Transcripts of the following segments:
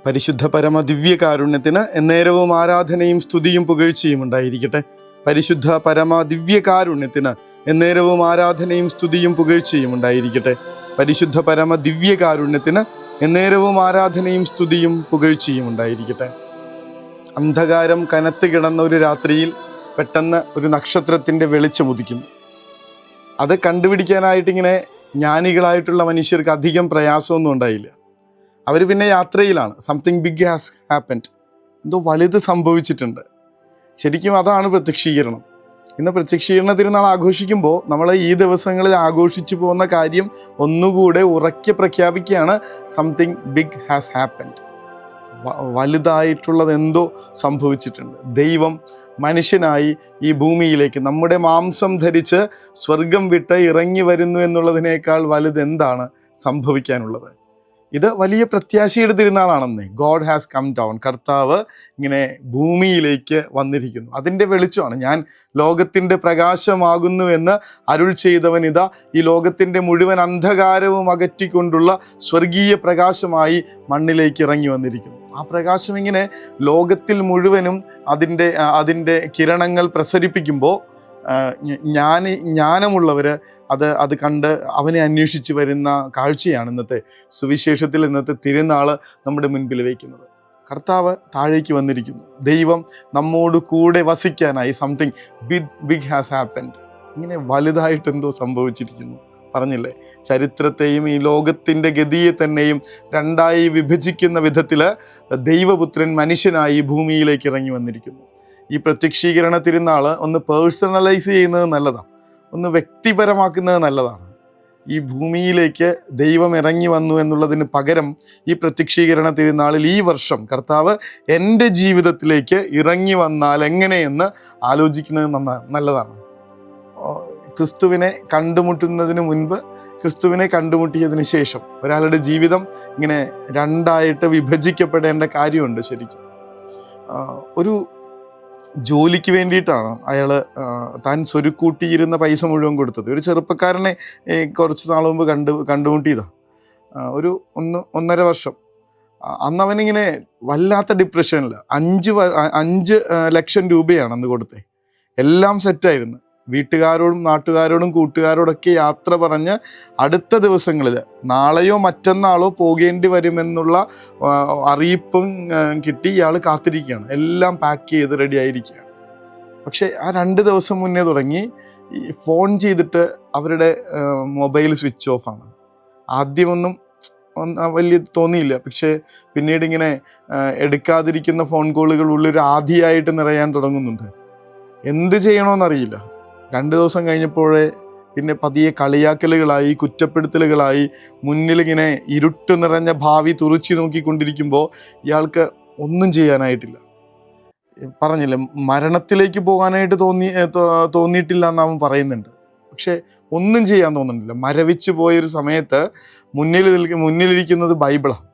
പരിശുദ്ധ പരമ ദിവ്യകാരുണ്യത്തിന് എന്നേരവും ആരാധനയും സ്തുതിയും പുകഴ്ചയും ഉണ്ടായിരിക്കട്ടെ. പരിശുദ്ധ പരമ ദിവ്യകാരുണ്യത്തിന് എന്നേരവും ആരാധനയും സ്തുതിയും പുകഴ്ചയും ഉണ്ടായിരിക്കട്ടെ. പരിശുദ്ധ പരമ ദിവ്യകാരുണ്യത്തിന് എന്നേരവും ആരാധനയും സ്തുതിയും പുകഴ്ചയും ഉണ്ടായിരിക്കട്ടെ. അന്ധകാരം കനത്ത് കിടന്ന ഒരു രാത്രിയിൽ പെട്ടെന്ന് ഒരു നക്ഷത്രത്തിൻ്റെ വെളിച്ചം ഉദിക്കുന്നു. അത് കണ്ടുപിടിക്കാനായിട്ടിങ്ങനെ ജ്ഞാനികളായിട്ടുള്ള മനുഷ്യർക്ക് അധികം പ്രയാസമൊന്നും ഉണ്ടായില്ല. അവർ പിന്നെ യാത്രയിലാണ്. സംതിങ് ബിഗ് ഹാസ് ഹാപ്പൻഡ്, എന്തോ വലുത് സംഭവിച്ചിട്ടുണ്ട്. ശരിക്കും അതാണ് പ്രത്യക്ഷീകരണം. ഇന്ന് പ്രത്യക്ഷീകരണ തിരുനാൾ ആഘോഷിക്കുമ്പോൾ നമ്മൾ ഈ ദിവസങ്ങളിൽ ആഘോഷിച്ചു പോകുന്ന കാര്യം ഒന്നുകൂടെ ഉറക്കെ പ്രഖ്യാപിക്കുകയാണ്. Something big has happened. വലുതായിട്ടുള്ളത് എന്തോ സംഭവിച്ചിട്ടുണ്ട്. ദൈവം മനുഷ്യനായി ഈ ഭൂമിയിലേക്ക് നമ്മുടെ മാംസം ധരിച്ച് സ്വർഗം വിട്ട് ഇറങ്ങി വരുന്നു എന്നുള്ളതിനേക്കാൾ വലുത് എന്താണ് സംഭവിക്കാനുള്ളത്? ഇത് വലിയ പ്രത്യാശയുടെ തിരുനാളാണെന്നേ. God has come down. കർത്താവ് ഇങ്ങനെ ഭൂമിയിലേക്ക് വന്നിരിക്കുന്നു. അതിൻ്റെ വെളിച്ചമാണ്. ഞാൻ ലോകത്തിൻ്റെ പ്രകാശമാകുന്നു എന്ന് അരുൾ ചെയ്തവൻ ഇതാ ഈ ലോകത്തിൻ്റെ മുഴുവൻ അന്ധകാരവും അകറ്റിക്കൊണ്ടുള്ള സ്വർഗീയ പ്രകാശമായി മണ്ണിലേക്ക് ഇറങ്ങി വന്നിരിക്കുന്നു. ആ പ്രകാശം ഇങ്ങനെ ലോകത്തിൽ മുഴുവനും അതിൻ്റെ കിരണങ്ങൾ പ്രസരിപ്പിക്കുമ്പോൾ ജ്ഞാനമുള്ളവർ അത് കണ്ട് അവനെ അന്വേഷിച്ച് വരുന്ന കാഴ്ചയാണ് ഇന്നത്തെ സുവിശേഷത്തിൽ, ഇന്നത്തെ തിരുനാൾ നമ്മുടെ മുൻപിൽ വയ്ക്കുന്നത്. കർത്താവ് താഴേക്ക് വന്നിരിക്കുന്നു. ദൈവം നമ്മോട് കൂടെ വസിക്കാനായി സംതിങ് ബിഗ് ഹാസ് ഹാപ്പൻഡ്. ഇങ്ങനെ വലുതായിട്ട് എന്തോ സംഭവിച്ചിരിക്കുന്നു. പറഞ്ഞില്ലേ, ചരിത്രത്തെയും ഈ ലോകത്തിൻ്റെ ഗതിയെ തന്നെയും രണ്ടായി വിഭജിക്കുന്ന വിധത്തിൽ ദൈവപുത്രൻ മനുഷ്യനായി ഭൂമിയിലേക്ക് ഇറങ്ങി വന്നിരിക്കുന്നു. ഈ പ്രത്യക്ഷീകരണ തിരുനാൾ ഒന്ന് പേഴ്സണലൈസ് ചെയ്യുന്നത് നല്ലതാണ്, ഒന്ന് വ്യക്തിപരമാക്കുന്നത് നല്ലതാണ്. ഈ ഭൂമിയിലേക്ക് ദൈവം ഇറങ്ങി വന്നു എന്നുള്ളതിന് പകരം ഈ പ്രത്യക്ഷീകരണ തിരുനാളിൽ ഈ വർഷം കർത്താവ് എൻ്റെ ജീവിതത്തിലേക്ക് ഇറങ്ങി വന്നാൽ എങ്ങനെയെന്ന് ആലോചിക്കുന്നത് നല്ലതാണ്. ക്രിസ്തുവിനെ കണ്ടുമുട്ടുന്നതിന് മുൻപ്, ക്രിസ്തുവിനെ കണ്ടുമുട്ടിയതിന് ശേഷം ഒരാളുടെ ജീവിതം ഇങ്ങനെ രണ്ടായിട്ട് വിഭജിക്കപ്പെടേണ്ട കാര്യമുണ്ട്. ശരിക്കും ഒരു ജോലിക്ക് വേണ്ടിയിട്ടാണ് അയാൾ താൻ സ്വരുക്കൂട്ടിയിരുന്ന പൈസ മുഴുവൻ കൊടുത്തത്. ഒരു ചെറുപ്പക്കാരനെ കുറച്ച് നാൾ മുമ്പ് കണ്ടുമുട്ടിയതാണ്. ഒരു 1.5 വർഷം. അന്നവനിങ്ങനെ വല്ലാത്ത ഡിപ്രഷനിൽ 5 ലക്ഷം രൂപയാണ് അന്ന് കൊടുത്തത്. എല്ലാം സെറ്റായിരുന്നു. വീട്ടുകാരോടും നാട്ടുകാരോടും കൂട്ടുകാരോടൊക്കെ യാത്ര പറഞ്ഞ് അടുത്ത ദിവസങ്ങളിൽ നാളെയോ മറ്റന്നാളോ പോകേണ്ടി വരുമെന്നുള്ള അറിയിപ്പും കിട്ടി ഇയാൾ കാത്തിരിക്കുകയാണ്. എല്ലാം പാക്ക് ചെയ്ത് റെഡി ആയിരിക്കുക. പക്ഷേ ആ 2 ദിവസം മുന്നേ തുടങ്ങി ഈ ഫോൺ ചെയ്തിട്ട് അവരുടെ മൊബൈൽ സ്വിച്ച് ഓഫാണ്. ആദ്യമൊന്നും വലിയ തോന്നിയില്ല. പക്ഷേ പിന്നീട് ഇങ്ങനെ എടുക്കാതിരിക്കുന്ന ഫോൺ കോളുകൾ ഉള്ളൊരു ആധിയായിട്ട് നിറയാൻ തുടങ്ങുന്നുണ്ട്. എന്ത് ചെയ്യണമെന്നറിയില്ല. 2 ദിവസം കഴിഞ്ഞപ്പോഴേ പിന്നെ പതിയെ കളിയാക്കലുകളായി, കുറ്റപ്പെടുത്തലുകളായി. മുന്നിലിങ്ങനെ ഇരുട്ട് നിറഞ്ഞ ഭാവി തുറിച്ചു നോക്കിക്കൊണ്ടിരിക്കുമ്പോൾ ഇയാൾക്ക് ഒന്നും ചെയ്യാനായിട്ടില്ല. പറഞ്ഞില്ലേ, മരണത്തിലേക്ക് പോകാനായിട്ട് തോന്നിയിട്ടില്ല എന്ന് അവൻ പറയുന്നുണ്ട്. പക്ഷെ ഒന്നും ചെയ്യാൻ തോന്നുന്നില്ല. മരവിച്ചു പോയൊരു സമയത്ത് മുന്നിലിരിക്കുന്നത് ബൈബിളാണ്.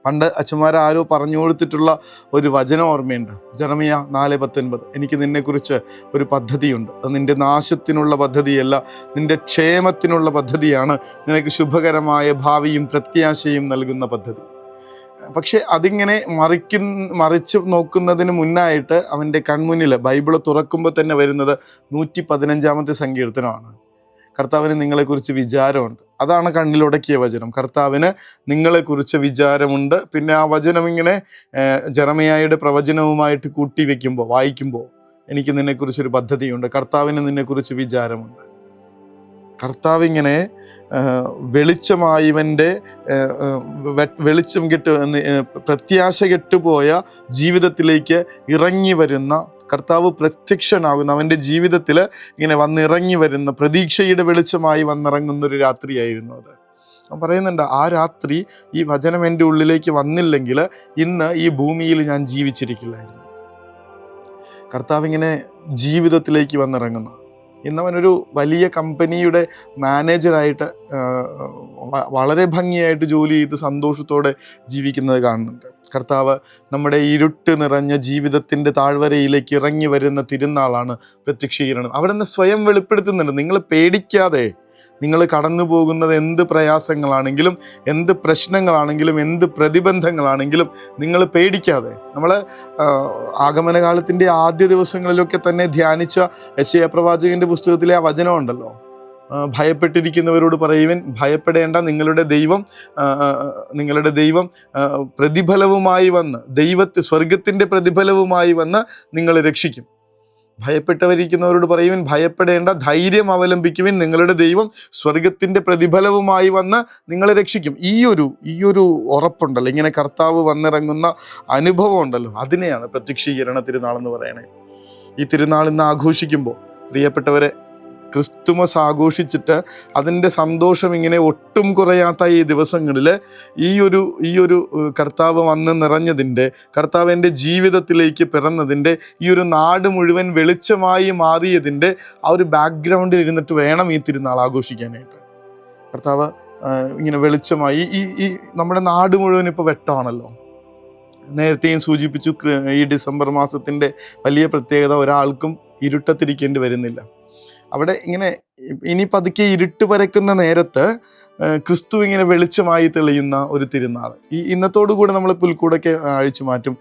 പണ്ട് അച്ഛന്മാരാരോ പറഞ്ഞു കൊടുത്തിട്ടുള്ള ഒരു വചനം ഓർമ്മയുണ്ട്. ജെറമിയ 4:19. എനിക്ക് നിന്നെക്കുറിച്ച് ഒരു പദ്ധതിയുണ്ട്, അത് നിൻ്റെ നാശത്തിനുള്ള പദ്ധതിയല്ല, നിൻ്റെ ക്ഷേമത്തിനുള്ള പദ്ധതിയാണ്, നിനക്ക് ശുഭകരമായ ഭാവിയും പ്രത്യാശയും നൽകുന്ന പദ്ധതി. പക്ഷെ അതിങ്ങനെ മറിച്ച് നോക്കുന്നതിന് മുന്നായിട്ട് അവൻ്റെ കൺമുന്നിൽ ബൈബിള് തുറക്കുമ്പോൾ തന്നെ വരുന്നത് 115-ാമത്തെ സങ്കീർത്തനമാണ്. കർത്താവിന് നിങ്ങളെക്കുറിച്ച് വിചാരമുണ്ട്. അതാണ് കണ്ണിലുടക്കിയ വചനം. കർത്താവിന് നിങ്ങളെക്കുറിച്ച് വിചാരമുണ്ട്. പിന്നെ ആ വചനം ഇങ്ങനെ ജെറമിയായുടെ പ്രവചനവുമായിട്ട് വായിക്കുമ്പോൾ എനിക്ക് നിന്നെക്കുറിച്ചൊരു പദ്ധതിയുണ്ട്, കർത്താവിന് നിന്നെക്കുറിച്ച് വിചാരമുണ്ട്. കർത്താവ് ഇങ്ങനെ വെളിച്ചമായവൻ്റെ വെളിച്ചം പ്രത്യാശ കെട്ടുപോയ ജീവിതത്തിലേക്ക് ഇറങ്ങി വരുന്ന കർത്താവ് പ്രത്യക്ഷനാകുന്ന, അവൻ്റെ ജീവിതത്തിൽ ഇങ്ങനെ വന്നിറങ്ങി വരുന്ന പ്രതീക്ഷയുടെ വെളിച്ചമായി വന്നിറങ്ങുന്നൊരു രാത്രിയായിരുന്നു അത്. പറയുന്നുണ്ട്, ആ രാത്രി ഈ വചനം എൻ്റെ ഉള്ളിലേക്ക് വന്നില്ലെങ്കിൽ ഇന്ന് ഈ ഭൂമിയിൽ ഞാൻ ജീവിച്ചിരിക്കില്ലായിരുന്നു. കർത്താവ് ഇങ്ങനെ ജീവിതത്തിലേക്ക് വന്നിറങ്ങുന്നു. ഇന്നവനൊരു വലിയ കമ്പനിയുടെ മാനേജറായിട്ട് വളരെ ഭംഗിയായിട്ട് ജോലി ചെയ്ത് സന്തോഷത്തോടെ ജീവിക്കുന്നത് കാണുന്നുണ്ട്. കർത്താവ് നമ്മുടെ ഇരുട്ട് നിറഞ്ഞ ജീവിതത്തിൻ്റെ താഴ്വരയിലേക്ക് ഇറങ്ങി വരുന്ന തിരുനാളാണ് പ്രത്യക്ഷീകരണം. അവിടെ നിന്ന് സ്വയം വെളിപ്പെടുത്തുന്നുണ്ട്. നിങ്ങൾ പേടിക്കാതെ, നിങ്ങൾ കടന്നു പോകുന്നത് എന്ത് പ്രയാസങ്ങളാണെങ്കിലും, എന്ത് പ്രശ്നങ്ങളാണെങ്കിലും, എന്ത് പ്രതിബന്ധങ്ങളാണെങ്കിലും നിങ്ങൾ പേടിക്കാതെ. നമ്മൾ ആഗമനകാലത്തിൻ്റെ ആദ്യ ദിവസങ്ങളിലൊക്കെ തന്നെ ധ്യാനിച്ച യെശയ്യാ പ്രവാചകൻ്റെ പുസ്തകത്തിലെ ആ വചനമുണ്ടല്ലോ, ഭയപ്പെട്ടിരിക്കുന്നവരോട് പറയുവിൻ, ഭയപ്പെടേണ്ട, നിങ്ങളുടെ ദൈവം പ്രതിഫലവുമായി വന്ന്, സ്വർഗത്തിൻ്റെ പ്രതിഫലവുമായി വന്ന് നിങ്ങളെ രക്ഷിക്കും. ഭയപ്പെട്ടവരിക്കുന്നവരോട് പറയുവിൻ, ഭയപ്പെടേണ്ട, ധൈര്യം അവലംബിക്കുവിൻ, നിങ്ങളുടെ ദൈവം സ്വർഗത്തിൻ്റെ പ്രതിഫലവുമായി വന്ന് നിങ്ങളെ രക്ഷിക്കും. ഈ ഒരു ഉറപ്പുണ്ടല്ലോ, ഇങ്ങനെ കർത്താവ് വന്നിറങ്ങുന്ന അനുഭവം ഉണ്ടല്ലോ, അതിനെയാണ് പ്രത്യക്ഷീകരണ തിരുനാളെന്ന് പറയണേ. ഈ തിരുനാൾ ഇന്ന് ആഘോഷിക്കുമ്പോൾ പ്രിയപ്പെട്ടവരെ, ക്രിസ്തുമസ് ആഘോഷിച്ചിട്ട് അതിൻ്റെ സന്തോഷം ഇങ്ങനെ ഒട്ടും കുറയാത്ത ഈ ദിവസങ്ങളിൽ ഈ ഒരു കർത്താവ് വന്ന് നിറഞ്ഞതിൻ്റെ, കർത്താവ് എൻ്റെ ജീവിതത്തിലേക്ക് പിറന്നതിൻ്റെ, ഈ ഒരു നാട് മുഴുവൻ വെളിച്ചമായി മാറിയതിൻ്റെ ആ ഒരു ബാക്ക്ഗ്രൗണ്ടിൽ ഇരുന്നിട്ട് വേണം ഈ തിരുനാൾ ആഘോഷിക്കാനായിട്ട്. കർത്താവ് ഇങ്ങനെ വെളിച്ചമായി, ഈ നമ്മുടെ നാട് മുഴുവൻ ഇപ്പോൾ വെട്ടമാണല്ലോ. നേരത്തെയും സൂചിപ്പിച്ചു, ഈ ഡിസംബർ മാസത്തിൻ്റെ വലിയ പ്രത്യേകത, ഒരാൾക്കും ഇരുട്ടത്തിരിക്കേണ്ടി വരുന്നില്ല. അവിടെ ഇങ്ങനെ ഇനി പതുക്കെ ഇരുട്ട് പരക്കുന്ന നേരത്ത് ക്രിസ്തു ഇങ്ങനെ വെളിച്ചമായി തെളിയുന്ന ഒരു തിരുനാൾ. ഇന്നത്തോടു കൂടെ നമ്മൾ പുൽക്കൂടൊക്കെ അഴിച്ചു മാറ്റും,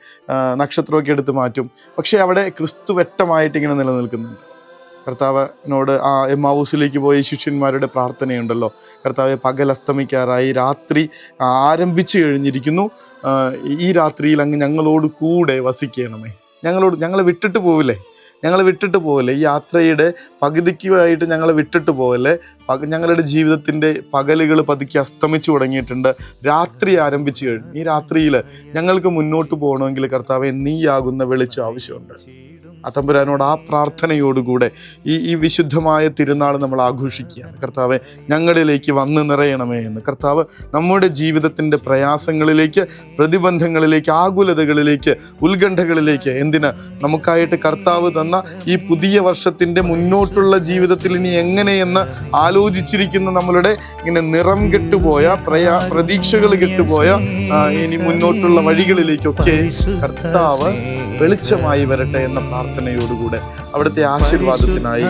നക്ഷത്രമൊക്കെ എടുത്ത് മാറ്റും, പക്ഷേ അവിടെ ക്രിസ്തു വെട്ടമായിട്ട് ഇങ്ങനെ നിലനിൽക്കുന്നുണ്ട്. കർത്താവിനോട് ആ എമ്മാവൂസിലേക്ക് പോയ ശിഷ്യന്മാരുടെ പ്രാർത്ഥനയുണ്ടല്ലോ, കർത്താവെ പകൽ അസ്തമിക്കാറായി, രാത്രി ആരംഭിച്ചു കഴിഞ്ഞിരിക്കുന്നു, ഈ രാത്രിയിൽ അങ്ങ് ഞങ്ങളോട് കൂടെ വസിക്കണമേ, ഞങ്ങളെ വിട്ടിട്ട് പോവില്ലേ, ഈ യാത്രയുടെ പകുതിക്കുമായിട്ട് ഞങ്ങളെ വിട്ടിട്ട് പോകല്ലേ. ഞങ്ങളുടെ ജീവിതത്തിൻ്റെ പകലുകൾ പതുക്കെ അസ്തമിച്ചു തുടങ്ങിയിട്ടുണ്ട്, രാത്രി ആരംഭിച്ചു കഴിഞ്ഞു. ഈ രാത്രിയിൽ ഞങ്ങൾക്ക് മുന്നോട്ട് പോകണമെങ്കിൽ കർത്താവെ നീയാകുന്ന വെളിച്ചം ആവശ്യമുണ്ട്. തമ്പുരാനോട് ആ പ്രാർത്ഥനയോടുകൂടെ ഈ വിശുദ്ധമായ തിരുനാൾ നമ്മൾ ആഘോഷിക്കുകയാണ്. കർത്താവെ ഞങ്ങളിലേക്ക് വന്ന് നിറയണമേ എന്ന്. കർത്താവ് നമ്മുടെ ജീവിതത്തിൻ്റെ പ്രയാസങ്ങളിലേക്ക്, പ്രതിബന്ധങ്ങളിലേക്ക്, ആകുലതകളിലേക്ക്, ഉത്കണ്ഠകളിലേക്ക്, നമുക്കായിട്ട് കർത്താവ് തന്ന ഈ പുതിയ വർഷത്തിൻ്റെ മുന്നോട്ടുള്ള ജീവിതത്തിൽ ഇനി എങ്ങനെയെന്ന് ആലോചിച്ചിരിക്കുന്ന നമ്മളുടെ ഇങ്ങനെ നിറം കെട്ടുപോയ, പ്രതീക്ഷകൾ കെട്ടുപോയ ഇനി മുന്നോട്ടുള്ള വഴികളിലേക്കൊക്കെ കർത്താവ് വെളിച്ചമായി വരട്ടെ എന്ന പ്രാർത്ഥനയോടുകൂടെ അവിടുത്തെ ആശീർവാദത്തിനായി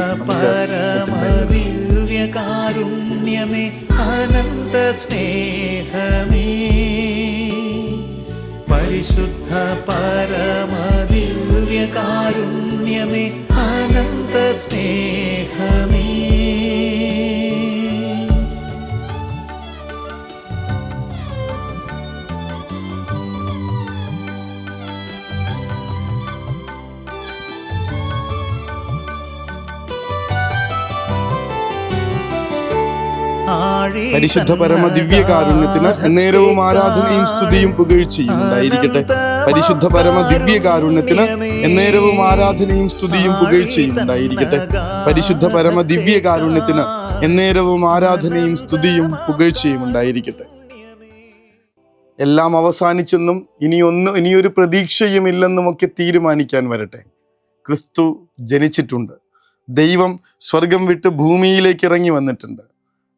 ദിവ്യകാരുണ്യമേ, അനന്ത സ്നേഹമേ, പരിശുദ്ധ പരമ ദിവ്യകാരുണ്യമേ, അനന്ത സ്നേഹമേ. പരിശുദ്ധ പരമ ദിവ്യകാരുണ്യത്തിന് എന്നേരവും ആരാധനയും സ്തുതിയും പുകഴ്ചയും ഉണ്ടായിരിക്കട്ടെ. പരിശുദ്ധ പരമ ദിവ്യകാരുണ്യത്തിന് എന്നേരവും ആരാധനയും സ്തുതിയും പുകഴ്ചയും ഉണ്ടായിരിക്കട്ടെ. പരിശുദ്ധ പരമ ദിവ്യകാരുണ്യത്തിന് എന്നേരവും ആരാധനയും സ്തുതിയും പുകഴ്ചയും ഉണ്ടായിരിക്കട്ടെ. എല്ലാം അവസാനിച്ചെന്നും ഇനിയൊരു പ്രതീക്ഷയും ഇല്ലെന്നുമൊക്കെ തീരുമാനിക്കാൻ വരട്ടെ. ക്രിസ്തു ജനിച്ചിട്ടുണ്ട്. ദൈവം സ്വർഗം വിട്ട് ഭൂമിയിലേക്ക് ഇറങ്ങി വന്നിട്ടുണ്ട്.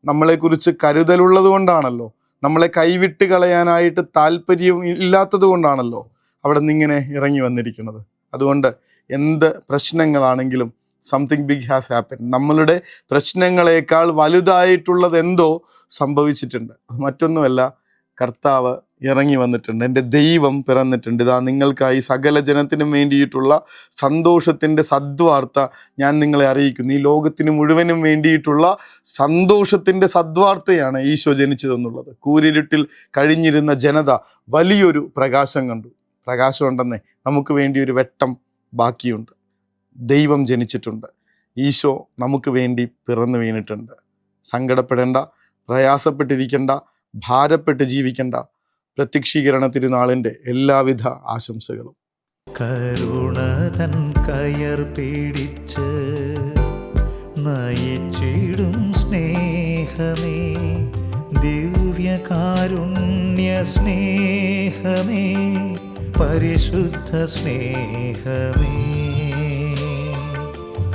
നമ്മളെക്കുറിച്ച് കരുതലുള്ളത് കൊണ്ടാണല്ലോ, നമ്മളെ കൈവിട്ട് കളയാനായിട്ട് താല്പര്യം ഇല്ലാത്തത് കൊണ്ടാണല്ലോ അവിടെ നിന്ന് ഇങ്ങനെ ഇറങ്ങി വന്നിരിക്കുന്നത്. അതുകൊണ്ട് എന്ത് പ്രശ്നങ്ങളാണെങ്കിലും സംതിങ് ബിഗ് ഹാസ് ഹാപ്പൻ. നമ്മളുടെ പ്രശ്നങ്ങളെക്കാൾ വലുതായിട്ടുള്ളത് എന്തോ സംഭവിച്ചിട്ടുണ്ട്. അത് മറ്റൊന്നുമല്ല, കർത്താവ് ഇറങ്ങി വന്നിട്ടുണ്ട്. എൻ്റെ ദൈവം പിറന്നിട്ടുണ്ട്. ഇതാ നിങ്ങൾക്കായി സകല ജനത്തിനും വേണ്ടിയിട്ടുള്ള സന്തോഷത്തിൻ്റെ സദ്വാർത്ത ഞാൻ നിങ്ങളെ അറിയിക്കുന്നു. ഈ ലോകത്തിന് മുഴുവനും വേണ്ടിയിട്ടുള്ള സന്തോഷത്തിൻ്റെ സദ്വാർത്തയാണ് ഈശോ ജനിച്ചതെന്നുള്ളത്. കൂരിരുട്ടിൽ കഴിഞ്ഞിരുന്ന ജനത വലിയൊരു പ്രകാശം കണ്ടു. പ്രകാശമുണ്ടെന്നേ, നമുക്ക് വേണ്ടി ഒരു വെട്ടം ബാക്കിയുണ്ട്. ദൈവം ജനിച്ചിട്ടുണ്ട്. ഈശോ നമുക്ക് വേണ്ടി പിറന്നു വീണിട്ടുണ്ട്. സങ്കടപ്പെടേണ്ട, പ്രയാസപ്പെട്ടിരിക്കേണ്ട, ഭാരപ്പെട്ട് ജീവിക്കേണ്ട. പ്രത്യക്ഷീകരണ തിരുനാളിൻ്റെ എല്ലാവിധ ആശംസകളും. കരുണതൻ കയർ പിടിച്ച് നയിച്ചിടും സ്നേഹമേ, ദിവ്യകാരുണ്യ സ്നേഹമേ, പരിശുദ്ധ സ്നേഹമേ,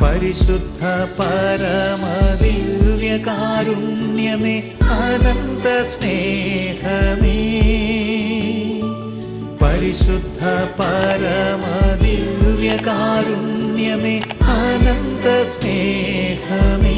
പരിശുദ്ധ പരമ ദിവ്യകാരുണ്യമേ, അനന്ത സ്നേഹമേ, പരിശുദ്ധ പരമ ദിവ്യകാരുണ്യമേ, അനന്ത സ്നേഹമേ.